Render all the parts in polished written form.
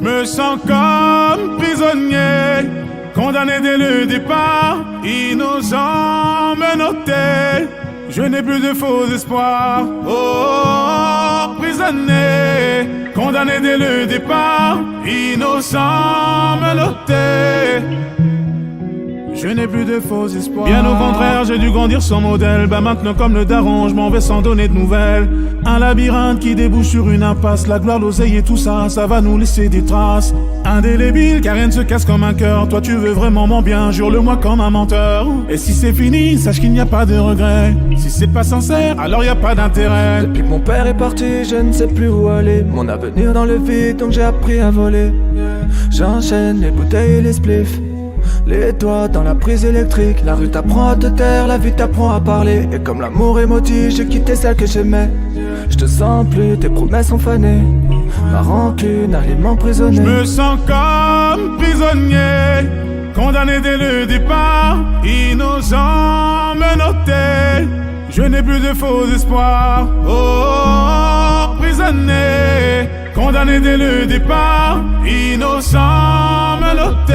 Je me sens comme prisonnier, condamné dès le départ, innocent, menotté. Je n'ai plus de faux espoirs. Oh, prisonnier, condamné dès le départ, innocent, menotté. Je n'ai plus de faux espoirs. Bien au contraire, j'ai dû grandir sans modèle. Bah maintenant comme le daron, je m'en vais sans donner de nouvelles. Un labyrinthe qui débouche sur une impasse. La gloire, l'oseille et tout ça, ça va nous laisser des traces. Indélébile, car rien ne se casse comme un cœur. Toi tu veux vraiment mon bien, jure-le-moi comme un menteur. Et si c'est fini, sache qu'il n'y a pas de regret. Si c'est pas sincère, alors y a pas d'intérêt. Depuis que mon père est parti, je ne sais plus où aller. Mon avenir dans le vide, donc j'ai appris à voler. J'enchaîne les bouteilles et les spliffs, les doigts dans la prise électrique. La rue t'apprend à te taire, la vie t'apprend à parler. Et comme l'amour est maudit, j'ai quitté celle que j'aimais. Je te sens plus, tes promesses sont fanées. Ma rancune arrive m'emprisonner. Je me sens comme prisonnier, condamné dès le départ, innocent, menotté. Je n'ai plus de faux espoirs. Oh, prisonnier, condamné dès le départ, innocent, menotté.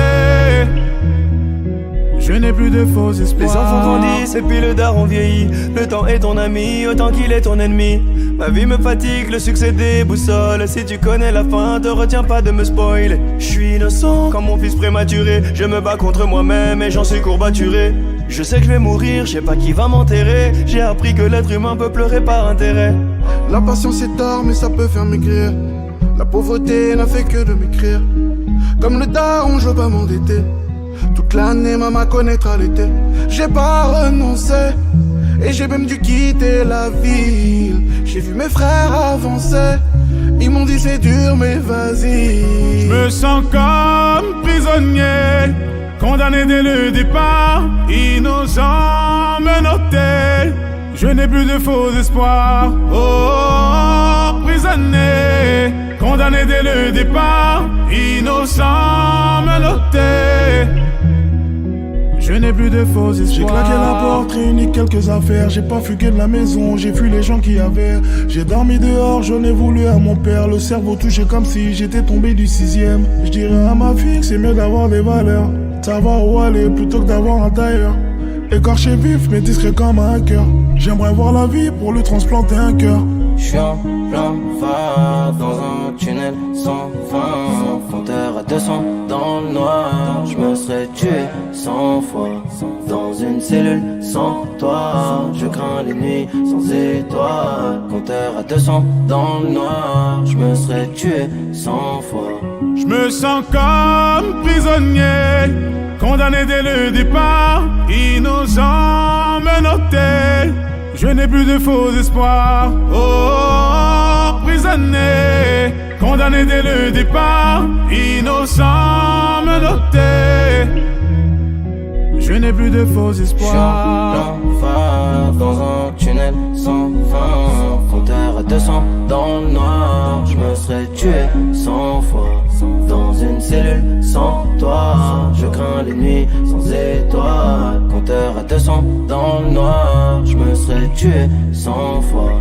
Je n'ai plus de faux espoirs. Les enfants grandissent et puis le daron vieillit. Le temps est ton ami autant qu'il est ton ennemi. Ma vie me fatigue, le succès déboussole. Si tu connais la fin, te retiens pas de me spoiler. Je suis innocent comme mon fils prématuré. Je me bats contre moi-même et j'en suis courbaturé. Je sais que je vais mourir, je sais pas qui va m'enterrer. J'ai appris que l'être humain peut pleurer par intérêt. La patience est tard mais ça peut faire maigrir. La pauvreté n'a fait que de m'écrire. Comme le daron, je veux pas m'endetter. Toute l'année, maman connaîtra l'été. J'ai pas renoncé et j'ai même dû quitter la ville. J'ai vu mes frères avancer. Ils m'ont dit c'est dur mais vas-y. Je me sens comme prisonnier, condamné dès le départ, innocent, menotté. Je n'ai plus de faux espoirs. Oh, prisonnier, condamné dès le départ, innocent, menotté. Je n'ai plus de faux espoirs. J'ai claqué la porte, réuni quelques affaires. J'ai pas fugué de la maison, j'ai fui les gens qui avaient. J'ai dormi dehors, j'en ai voulu à mon père. Le cerveau touché comme si j'étais tombé du 6ème. Je dirais à ma fille que c'est mieux d'avoir des valeurs, savoir où aller plutôt que d'avoir un tailleur. Écorché vif mais discret comme un hacker. J'aimerais voir la vie pour lui transplanter un cœur. J'suis en plein phare dans un tunnel sans fin. Compteur à 200 dans le noir. J'me serais tué 100 fois dans une cellule sans toi. Je crains les nuits sans étoiles. Compteur à 200 dans le noir. J'me serais tué 100 fois. Je me sens comme prisonnier, condamné dès le départ, innocent, menotté. Je n'ai plus de faux espoirs. Oh, prisonnier, condamné dès le départ, innocent, menotté. Je n'ai plus de faux espoirs. J'suis en plein phare dans un tunnel sans fin. Compteur à 200 dans le noir. J'me serais tué 100 fois dans une cellule sans toi. Je crains les nuits sans étoiles. Compteur à 200 dans le noir. J'me serais tué 100 fois.